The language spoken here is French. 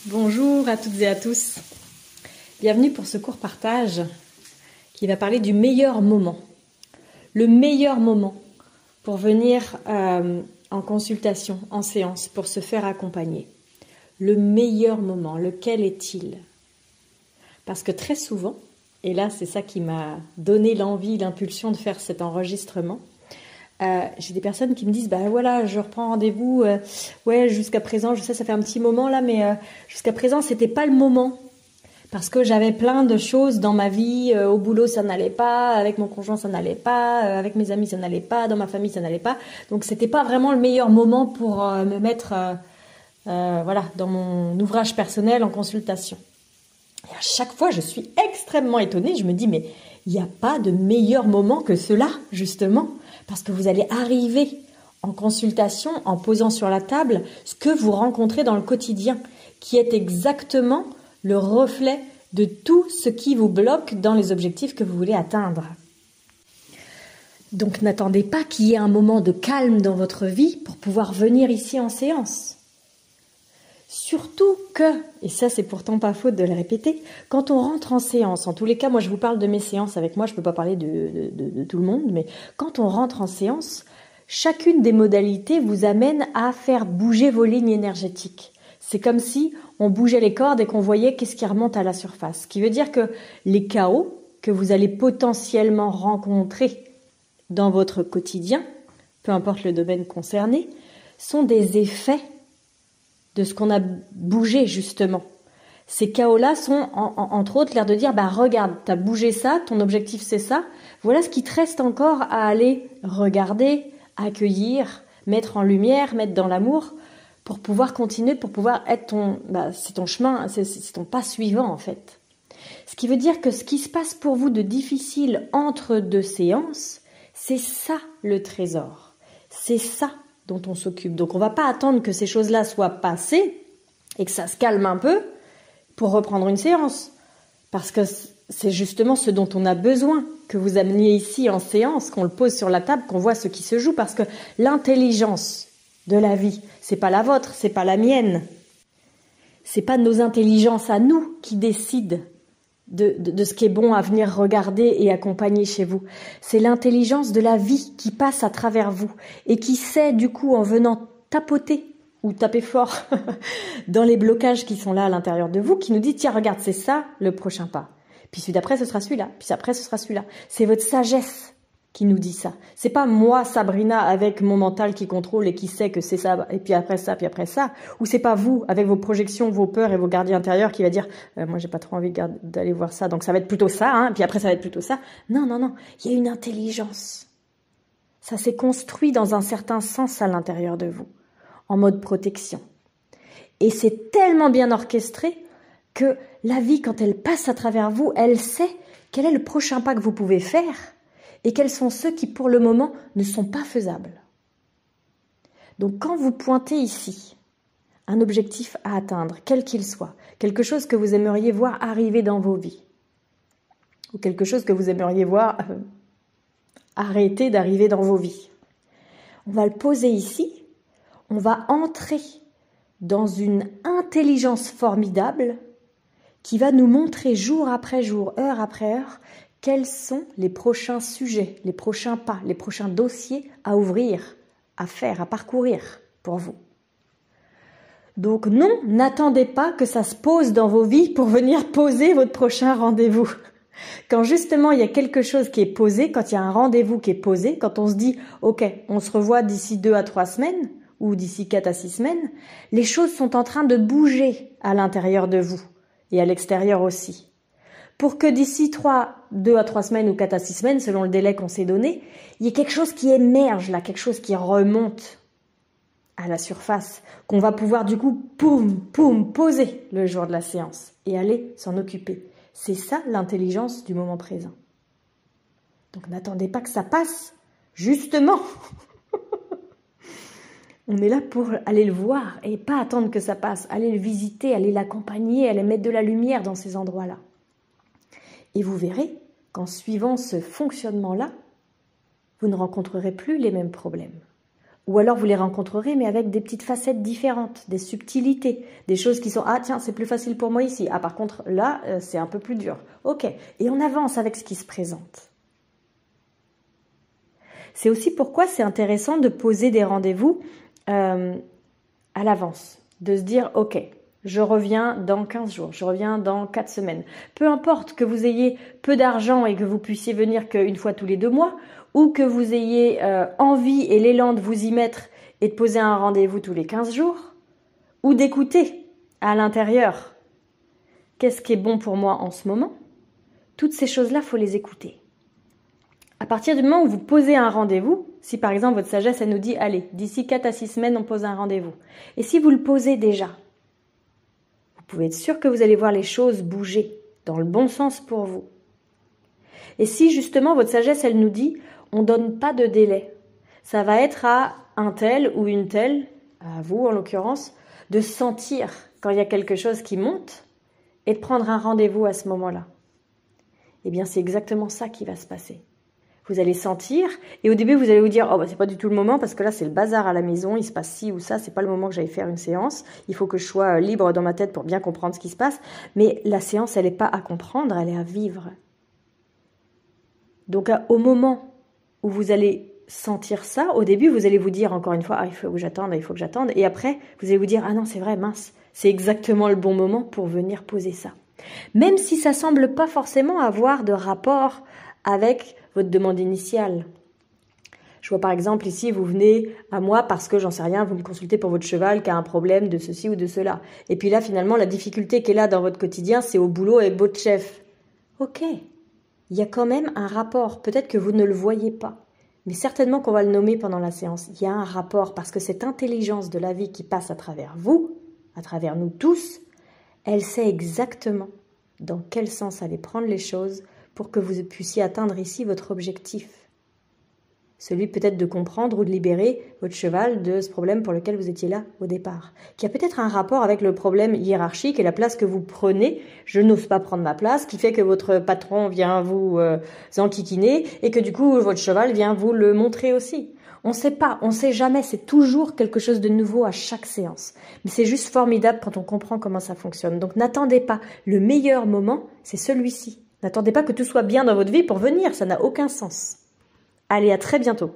Bonjour à toutes et à tous. Bienvenue pour ce court partage qui va parler du meilleur moment. Le meilleur moment pour venir en consultation, en séance, pour se faire accompagner. Le meilleur moment, lequel est-il? Parce que très souvent, et là c'est ça qui m'a donné l'envie, l'impulsion de faire cet enregistrement, j'ai des personnes qui me disent bah voilà, je reprends rendez-vous, ouais, jusqu'à présent, je sais ça fait un petit moment là, mais jusqu'à présent c'était pas le moment parce que j'avais plein de choses dans ma vie, au boulot ça n'allait pas, avec mon conjoint ça n'allait pas, avec mes amis ça n'allait pas, dans ma famille ça n'allait pas, donc c'était pas vraiment le meilleur moment pour me mettre voilà, dans mon ouvrage personnel en consultation. Et à chaque fois je suis extrêmement étonnée, je me dis mais il n'y a pas de meilleur moment que cela justement. Parce que vous allez arriver en consultation en posant sur la table ce que vous rencontrez dans le quotidien, qui est exactement le reflet de tout ce qui vous bloque dans les objectifs que vous voulez atteindre. Donc n'attendez pas qu'il y ait un moment de calme dans votre vie pour pouvoir venir ici en séance. Surtout que, et ça c'est pourtant pas faute de le répéter, quand on rentre en séance, en tous les cas, moi je vous parle de mes séances avec moi, je peux pas parler de tout le monde, mais quand on rentre en séance, chacune des modalités vous amène à faire bouger vos lignes énergétiques. C'est comme si on bougeait les cordes et qu'on voyait qu'est-ce qui remonte à la surface. Ce qui veut dire que les chaos que vous allez potentiellement rencontrer dans votre quotidien, peu importe le domaine concerné, sont des effets de ce qu'on a bougé justement. Ces chaos-là sont entre autres l'air de dire bah regarde, t'as bougé ça, ton objectif c'est ça, voilà ce qui te reste encore à aller regarder, accueillir, mettre en lumière, mettre dans l'amour pour pouvoir continuer, pour pouvoir être c'est ton chemin, c'est ton pas suivant en fait. Ce qui veut dire que ce qui se passe pour vous de difficile entre deux séances, c'est ça le trésor. C'est ça dont on s'occupe. Donc on va pas attendre que ces choses-là soient passées et que ça se calme un peu pour reprendre une séance. Parce que c'est justement ce dont on a besoin, que vous ameniez ici en séance, qu'on le pose sur la table, qu'on voit ce qui se joue. Parce que l'intelligence de la vie, c'est pas la vôtre, c'est pas la mienne. C'est pas nos intelligences à nous qui décident de ce qui est bon à venir regarder et accompagner chez vous. C'est l'intelligence de la vie qui passe à travers vous et qui sait du coup en venant tapoter ou taper fort dans les blocages qui sont là à l'intérieur de vous, qui nous dit tiens regarde c'est ça le prochain pas. Puis celui d'après ce sera celui-là, puis après ce sera celui-là. C'est votre sagesse qui nous dit ça. C'est pas moi Sabrina avec mon mental qui contrôle et qui sait que c'est ça et puis après ça, ou c'est pas vous avec vos projections, vos peurs et vos gardiens intérieurs qui va dire moi j'ai pas trop envie d'aller voir ça donc ça va être plutôt ça hein, puis après ça va être plutôt ça. Non, il y a une intelligence. Ça s'est construit dans un certain sens à l'intérieur de vous, en mode protection. Et c'est tellement bien orchestré que la vie quand elle passe à travers vous, elle sait quel est le prochain pas que vous pouvez faire. Et quels sont ceux qui, pour le moment, ne sont pas faisables. Donc, quand vous pointez ici un objectif à atteindre, quel qu'il soit, quelque chose que vous aimeriez voir arriver dans vos vies, ou quelque chose que vous aimeriez voir arrêter d'arriver dans vos vies, on va le poser ici, on va entrer dans une intelligence formidable qui va nous montrer jour après jour, heure après heure, quels sont les prochains sujets, les prochains pas, les prochains dossiers à ouvrir, à faire, à parcourir pour vous. Donc non, n'attendez pas que ça se pose dans vos vies pour venir poser votre prochain rendez-vous. Quand justement il y a quelque chose qui est posé, quand il y a un rendez-vous qui est posé, quand on se dit « Ok, on se revoit d'ici 2 à 3 semaines » ou d'ici 4 à 6 semaines, les choses sont en train de bouger à l'intérieur de vous et à l'extérieur aussi. Pour que d'ici 2 à 3 semaines ou 4 à 6 semaines, selon le délai qu'on s'est donné, il y ait quelque chose qui émerge là, quelque chose qui remonte à la surface, qu'on va pouvoir du coup, poser le jour de la séance et aller s'en occuper. C'est ça l'intelligence du moment présent. Donc n'attendez pas que ça passe, justement. On est là pour aller le voir et pas attendre que ça passe, aller le visiter, aller l'accompagner, aller mettre de la lumière dans ces endroits-là. Et vous verrez qu'en suivant ce fonctionnement-là, vous ne rencontrerez plus les mêmes problèmes. Ou alors vous les rencontrerez, mais avec des petites facettes différentes, des subtilités, des choses qui sont « Ah tiens, c'est plus facile pour moi ici. Ah par contre, là, c'est un peu plus dur. » Ok. Et on avance avec ce qui se présente. C'est aussi pourquoi c'est intéressant de poser des rendez-vous à l'avance. De se dire « Ok, je reviens dans 15 jours, je reviens dans 4 semaines. » Peu importe que vous ayez peu d'argent et que vous puissiez venir qu'une fois tous les 2 mois, ou que vous ayez envie et l'élan de vous y mettre et de poser un rendez-vous tous les 15 jours, ou d'écouter à l'intérieur qu'est-ce qui est bon pour moi en ce moment. Toutes ces choses-là, il faut les écouter. À partir du moment où vous posez un rendez-vous, si par exemple votre sagesse, elle nous dit « Allez, d'ici 4 à 6 semaines, on pose un rendez-vous. » Et si vous le posez déjà, vous pouvez être sûr que vous allez voir les choses bouger dans le bon sens pour vous. Et si justement votre sagesse, elle nous dit « On ne donne pas de délai », ça va être à un tel ou une telle, à vous en l'occurrence, de sentir quand il y a quelque chose qui monte et de prendre un rendez-vous à ce moment-là. Eh bien, c'est exactement ça qui va se passer. Vous allez sentir, et au début, vous allez vous dire « Oh, bah, c'est pas du tout le moment, parce que là, c'est le bazar à la maison, il se passe ci ou ça, c'est pas le moment que j'aille faire une séance, il faut que je sois libre dans ma tête pour bien comprendre ce qui se passe. » Mais la séance, elle n'est pas à comprendre, elle est à vivre. Donc, au moment où vous allez sentir ça, au début, vous allez vous dire encore une fois « Ah, il faut que j'attende, il faut que j'attende. » Et après, vous allez vous dire « Ah non, c'est vrai, mince, c'est exactement le bon moment pour venir poser ça. » Même si ça semble pas forcément avoir de rapport avec votre demande initiale. Je vois par exemple ici, vous venez à moi parce que, j'en sais rien, vous me consultez pour votre cheval qui a un problème de ceci ou de cela. Et puis là, finalement, la difficulté qui est là dans votre quotidien, c'est au boulot avec votre chef. Ok, il y a quand même un rapport. Peut-être que vous ne le voyez pas, mais certainement qu'on va le nommer pendant la séance. Il y a un rapport parce que cette intelligence de la vie qui passe à travers vous, à travers nous tous, elle sait exactement dans quel sens aller prendre les choses pour que vous puissiez atteindre ici votre objectif. Celui peut-être de comprendre ou de libérer votre cheval de ce problème pour lequel vous étiez là au départ. Qui a peut-être un rapport avec le problème hiérarchique et la place que vous prenez. Je n'ose pas prendre ma place, qui fait que votre patron vient vous enquiquiner et que du coup votre cheval vient vous le montrer aussi. On ne sait pas, on ne sait jamais, c'est toujours quelque chose de nouveau à chaque séance. Mais c'est juste formidable quand on comprend comment ça fonctionne. Donc n'attendez pas, le meilleur moment, c'est celui-ci. N'attendez pas que tout soit bien dans votre vie pour venir, ça n'a aucun sens. Allez, à très bientôt.